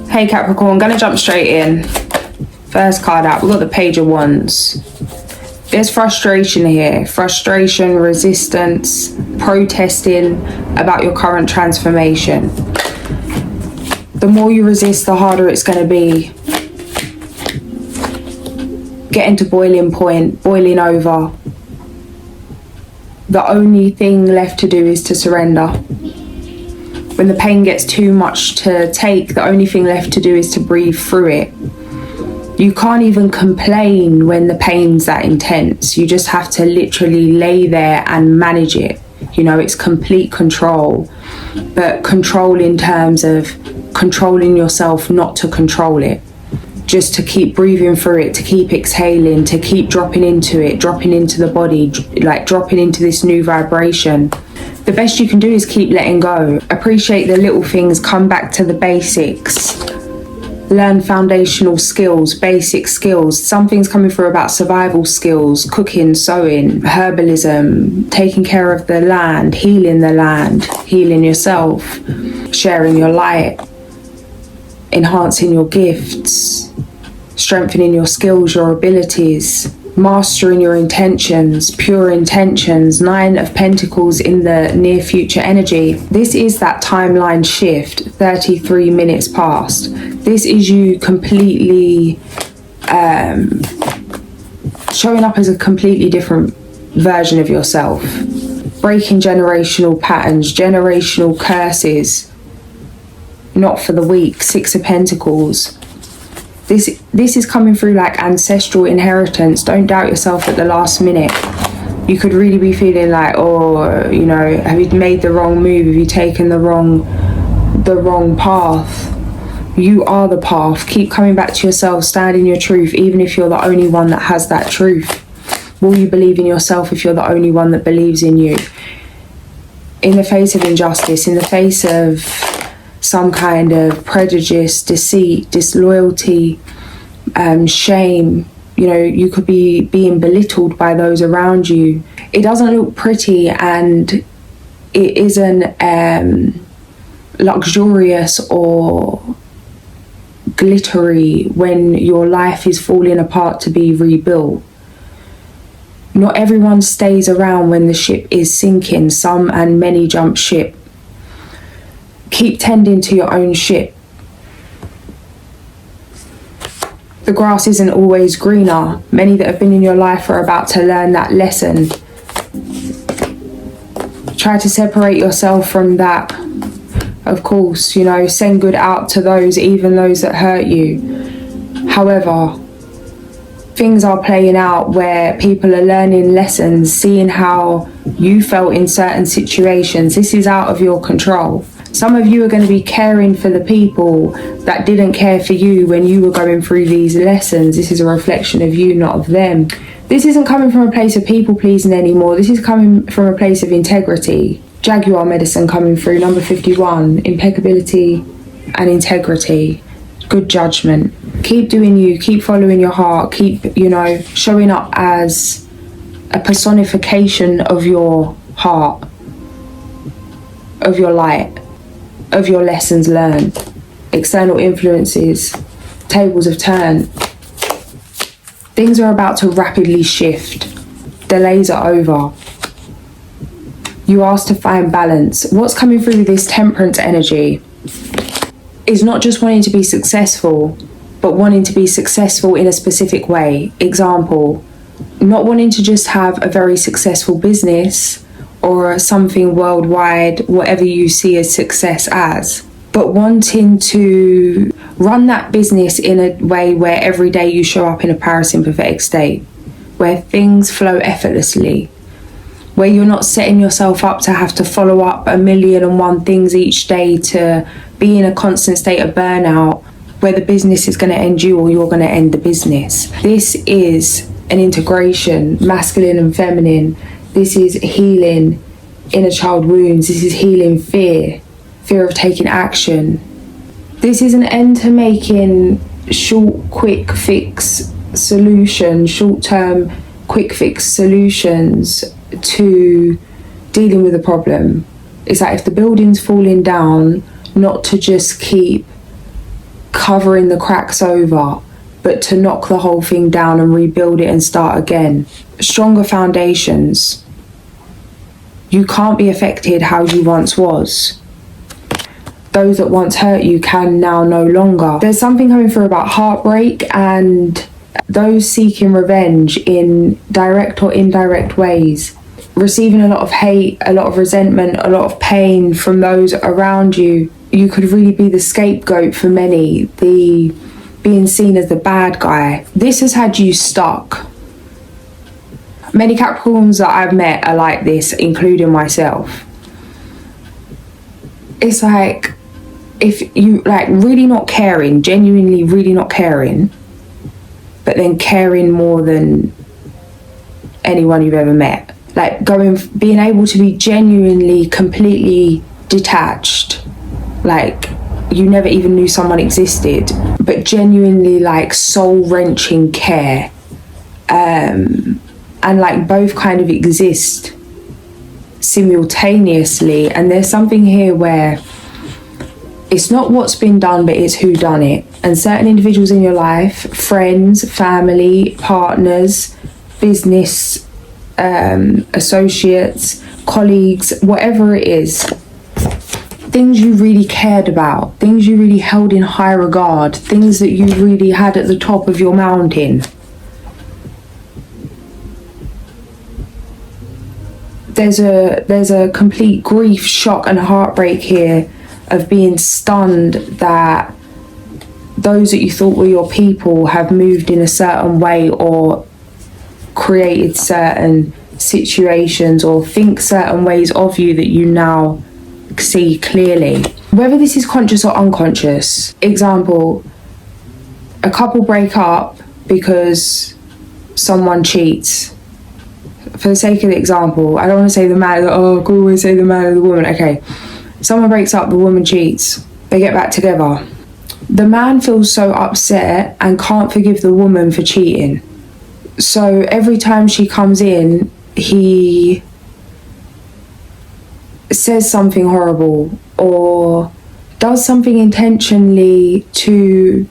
Hey Capricorn, I'm gonna jump straight in. First card out, we've got the Page of Wands. There's frustration here. Frustration, resistance, protesting about your current transformation. The more you resist, the harder it's going to be. Getting to boiling point, boiling over. The only thing left to do is to surrender. When the pain gets too much to take, the only thing left to do is to breathe through it. You can't even complain when the pain's that intense. You just have to literally lay there and manage it. You know, it's complete control. But control in terms of controlling yourself not to control it. Just to keep breathing through it, to keep exhaling, to keep dropping into it, dropping into the body, like dropping into this new vibration. The best you can do is keep letting go. Appreciate the little things, come back to the basics. Learn foundational skills, basic skills. Something's coming through about survival skills, cooking, sewing, herbalism, taking care of the land, healing yourself, sharing your light, enhancing your gifts, strengthening your skills, your abilities, mastering your intentions, pure intentions. 9 of Pentacles in the near future energy. This is that timeline shift, 33 minutes past. This is you completely showing up as a completely different version of yourself. Breaking generational patterns, generational curses. Not for the weak. 6 of Pentacles. This is coming through like ancestral inheritance. Don't doubt yourself at the last minute. You could really be feeling like, oh, you know, have you made the wrong move? Have you taken the wrong path? You are the path. Keep coming back to yourself. Stand in your truth, even if you're the only one that has that truth. Will you believe in yourself if you're the only one that believes in you? In the face of injustice, in the face of some kind of prejudice, deceit, disloyalty, shame, you know, you could be being belittled by those around you. It doesn't look pretty, and it isn't luxurious or glittery when your life is falling apart to be rebuilt. Not everyone stays around when the ship is sinking. Some and many jump ship. Keep tending to your own ship. The grass isn't always greener. Many that have been in your life are about to learn that lesson. Try to separate yourself from that. Of course, you know, send good out to those, even those that hurt you. However, things are playing out where people are learning lessons, seeing how you felt in certain situations. This is out of your control. Some of you are going to be caring for the people that didn't care for you when you were going through these lessons. This is a reflection of you, not of them. This isn't coming from a place of people pleasing anymore. This is coming from a place of integrity. Jaguar medicine coming through, number 51. Impeccability and integrity. Good judgment. Keep doing you. Keep following your heart. Keep, you know, showing up as a personification of your heart, of your light, of your lessons learned. External influences, tables have turned. Things are about to rapidly shift. Delays are over. You asked to find balance. What's coming through this temperance energy is not just wanting to be successful, but wanting to be successful in a specific way. Example, not wanting to just have a very successful business or something worldwide, whatever you see as success as, but wanting to run that business in a way where every day you show up in a parasympathetic state, where things flow effortlessly, where you're not setting yourself up to have to follow up 1,000,001 things each day, to be in a constant state of burnout, where the business is going to end you or you're going to end the business. This is an integration, masculine and feminine. This is healing inner child wounds. This is healing fear of taking action. This is an end to making short-term, quick fix solutions to dealing with a problem. It's like if the building's falling down, not to just keep covering the cracks over, but to knock the whole thing down and rebuild it and start again. Stronger foundations. You can't be affected how you once was. Those that once hurt you can now no longer. There's something coming through about heartbreak and those seeking revenge in direct or indirect ways. Receiving a lot of hate, a lot of resentment, a lot of pain from those around you. You could really be the scapegoat for many, the being seen as the bad guy. This has had you stuck. Many Capricorns that I've met are like this, including myself. It's like, if you like really not caring, genuinely really not caring, but then caring more than anyone you've ever met. Like being able to be genuinely, completely detached. Like you never even knew someone existed, but genuinely like soul-wrenching care. And like both kind of exist simultaneously. And there's something here where it's not what's been done, but it's who done it. And certain individuals in your life, friends, family, partners, business, associates, colleagues, whatever it is, things you really cared about, things you really held in high regard, things that you really had at the top of your mountain. There's a complete grief, shock and heartbreak here of being stunned that those that you thought were your people have moved in a certain way or created certain situations or think certain ways of you that you now see clearly. Whether this is conscious or unconscious. Example, a couple break up because someone cheats. For the sake of the example, I don't want to say the man, oh, I could always say the man or the woman. Okay, someone breaks up, the woman cheats, they get back together. The man feels so upset and can't forgive the woman for cheating. So every time she comes in, he says something horrible or does something intentionally to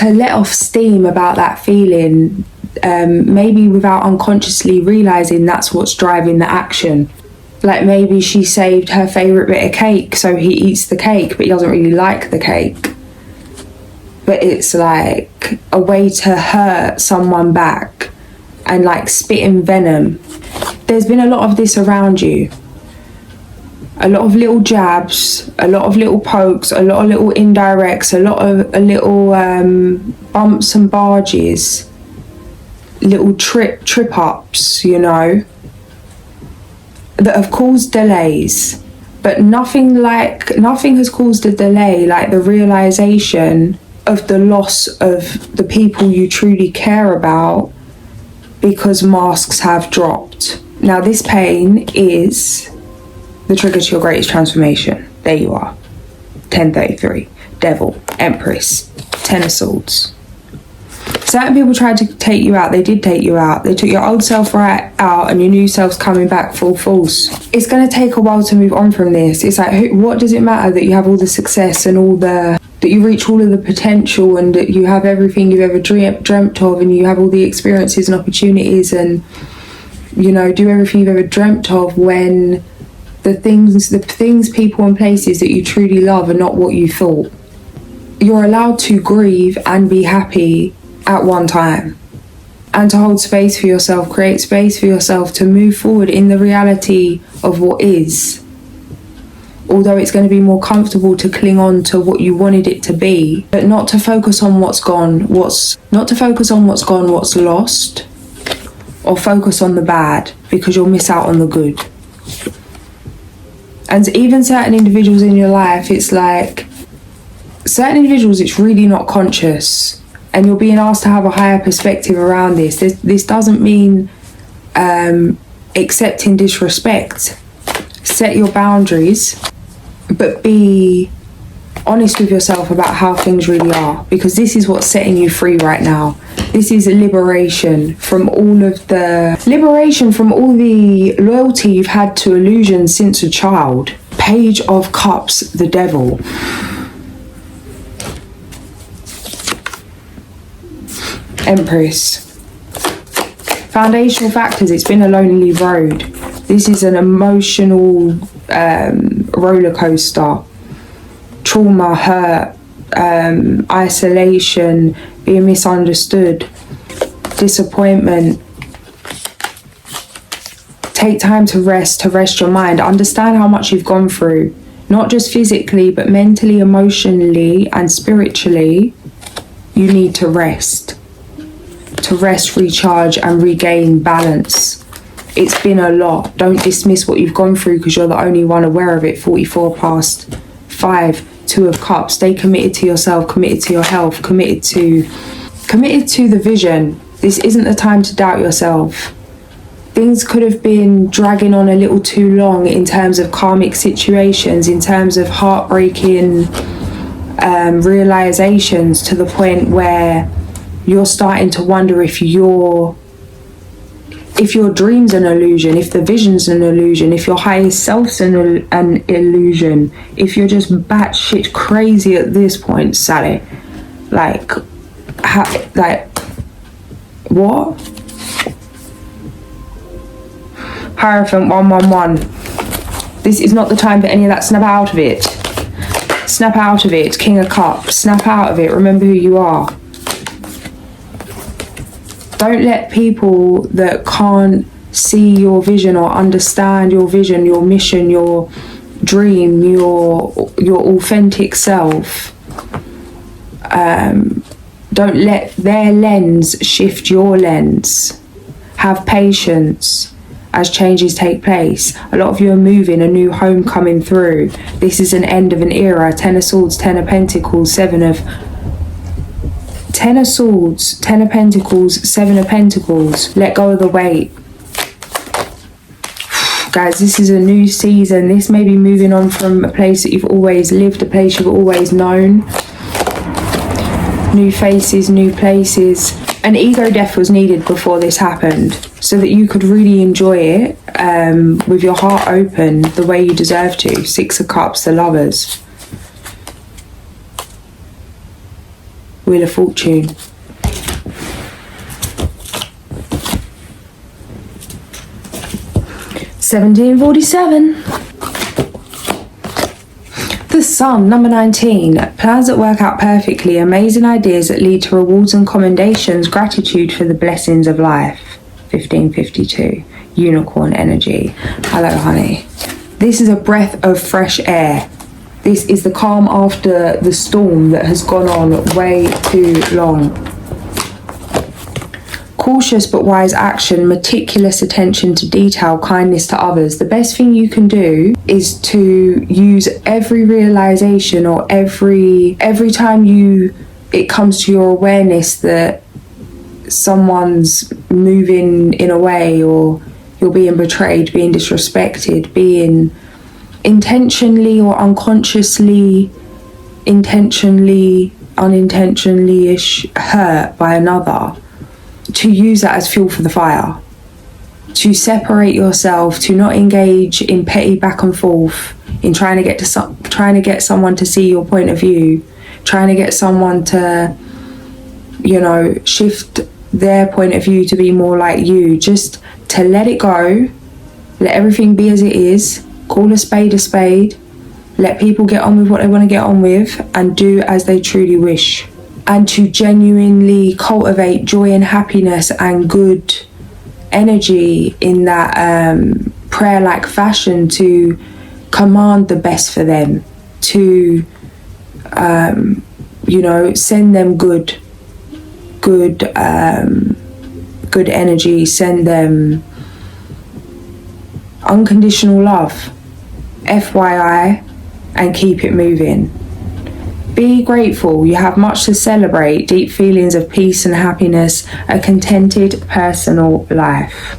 let off steam about that feeling. Maybe without unconsciously realizing that's what's driving the action. Like maybe she saved her favorite bit of cake, so he eats the cake, but he doesn't really like the cake. But it's like a way to hurt someone back and like spitting venom. There's been a lot of this around you. A lot of little jabs, a lot of little pokes, a lot of little indirects, a lot of little bumps and barges. Little trip ups, you know, that have caused delays, but nothing has caused a delay like the realization of the loss of the people you truly care about because masks have dropped. Now this pain is the trigger to your greatest transformation. There you are. 1033, Devil, Empress, Ten of Swords. Certain people tried to take you out. They did take you out. They took your old self right out and your new self's coming back full force. It's going to take a while to move on from this. It's like, what does it matter that you have all the success and that you reach all of the potential and that you have everything you've ever dreamt of and you have all the experiences and opportunities and, you know, do everything you've ever dreamt of when the things, people and places that you truly love are not what you thought. You're allowed to grieve and be happy at one time, and to hold space for yourself, create space for yourself to move forward in the reality of what is. Although it's going to be more comfortable to cling on to what you wanted it to be, but not to focus on what's gone, what's lost, or focus on the bad, because you'll miss out on the good. And even certain individuals in your life, it's like certain individuals, it's really not conscious. And you're being asked to have a higher perspective around this. This doesn't mean accepting disrespect. Set your boundaries, but be honest with yourself about how things really are, because this is what's setting you free right now. This is liberation from all the loyalty you've had to illusions since a child. Page of Cups, the Devil. Empress. Foundational factors, it's been a lonely road. This is an emotional roller coaster. Trauma, hurt, isolation, being misunderstood, disappointment. Take time to rest your mind. Understand how much you've gone through, not just physically, but mentally, emotionally, and spiritually. You need to rest. To rest, recharge, and regain balance. It's been a lot. Don't dismiss what you've gone through because you're the only one aware of it. 44 past 5, 2 of Cups. Stay committed to yourself, committed to your health, committed to the vision. This isn't the time to doubt yourself. Things could have been dragging on a little too long in terms of karmic situations, in terms of heartbreaking realizations, to the point where you're starting to wonder if your dream's an illusion, if the vision's an illusion, if your highest self's an illusion, if you're just batshit crazy at this point, Sally. Like, what? Hierophant 111. This is not the time for any of that. Snap out of it. Snap out of it. King of Cups. Snap out of it. Remember who you are. Don't let people that can't see your vision or understand your vision, your mission, your dream, your authentic self, don't let their lens shift your lens. Have patience as changes take place. A lot of you are moving, a new home coming through. This is an end of an era. 10 of Swords, 10 of Pentacles, 10 of Swords, 10 of Pentacles, 7 of Pentacles. Let go of the weight. Guys, this is a new season. This may be moving on from a place that you've always lived, a place you've always known. New faces, new places. An ego death was needed before this happened, so that you could really enjoy it with your heart open the way you deserve to. 6 of Cups, the Lovers. Wheel of Fortune. $17.47. The Sun, number 19. Plans that work out perfectly, amazing ideas that lead to rewards and commendations, gratitude for the blessings of life. 1552. Unicorn energy. Hello, honey. This is a breath of fresh air. This is the calm after the storm that has gone on way too long. Cautious but wise action, meticulous attention to detail, kindness to others. The best thing you can do is to use every realization, or every time it comes to your awareness that someone's moving in a way, or you're being betrayed, being disrespected, being intentionally or unconsciously, intentionally, unintentionally-ish hurt by another, to use that as fuel for the fire, to separate yourself, to not engage in petty back and forth, in trying to get someone to see your point of view, trying to get someone to, shift their point of view to be more like you. Just to let it go, let everything be as it is, call a spade, let people get on with what they want to get on with, and do as they truly wish. And to genuinely cultivate joy and happiness and good energy in that prayer-like fashion, to command the best for them, to send them good energy, send them unconditional love, FYI, and keep it moving. Be grateful. You have much to celebrate. Deep feelings of peace and happiness. A contented personal life.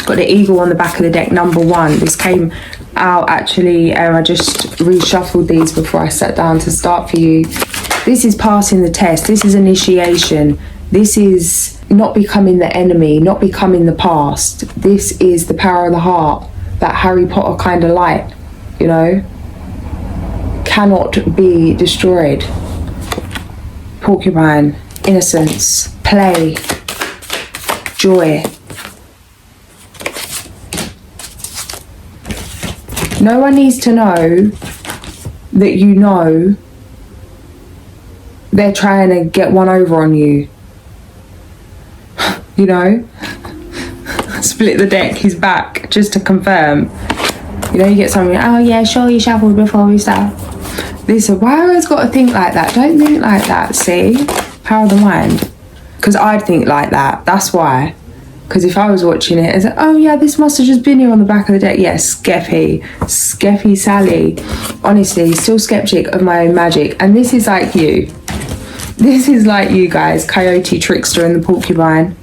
Got the eagle on the back of the deck, number 1. This came out actually. I just reshuffled these before I sat down to start for you. This is passing the test. This is initiation. This is not becoming the enemy, not becoming the past. This is the power of the heart. That Harry Potter kind of light, cannot be destroyed. Porcupine, innocence, play, joy. No one needs to know that you know they're trying to get one over on you. You know? Split the deck, he's back, just to confirm. You know, you get something, oh yeah, sure, you shuffled before we start. Listen, why have I always got to think like that? Don't think like that, see? Power of the mind. Because I'd think like that, that's why. Because if I was watching it, it's like, oh yeah, this must have just been here on the back of the deck. Yes, Skeppy Sally. Honestly, still skeptic of my own magic. And this is like you. This is like you guys. Coyote, Trickster and the Porcupine.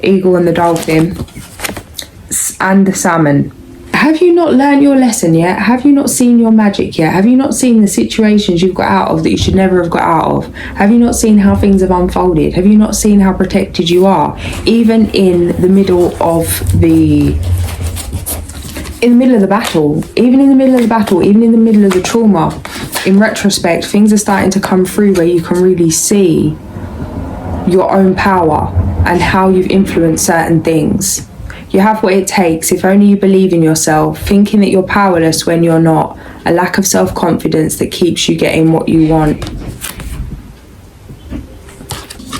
Eagle and the Dolphin. And the Salmon. Have you not learned your lesson yet? Have you not seen your magic yet? Have you not seen the situations you've got out of that you should never have got out of? Have you not seen how things have unfolded? Have you not seen how protected you are? Even in the middle of the battle, even in the middle of the trauma, in retrospect, things are starting to come through where you can really see your own power and how you've influenced certain things. You have what it takes if only you believe in yourself, thinking that you're powerless when you're not, a lack of self-confidence that keeps you getting what you want.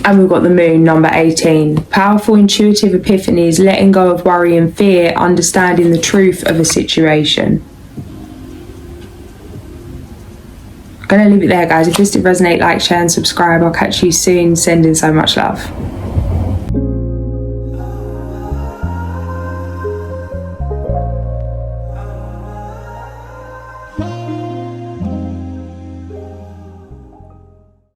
And we've got the Moon, number 18. Powerful intuitive epiphanies, letting go of worry and fear, understanding the truth of a situation. I'm going to leave it there, guys. If this did resonate, like, share and subscribe. I'll catch you soon. Sending so much love.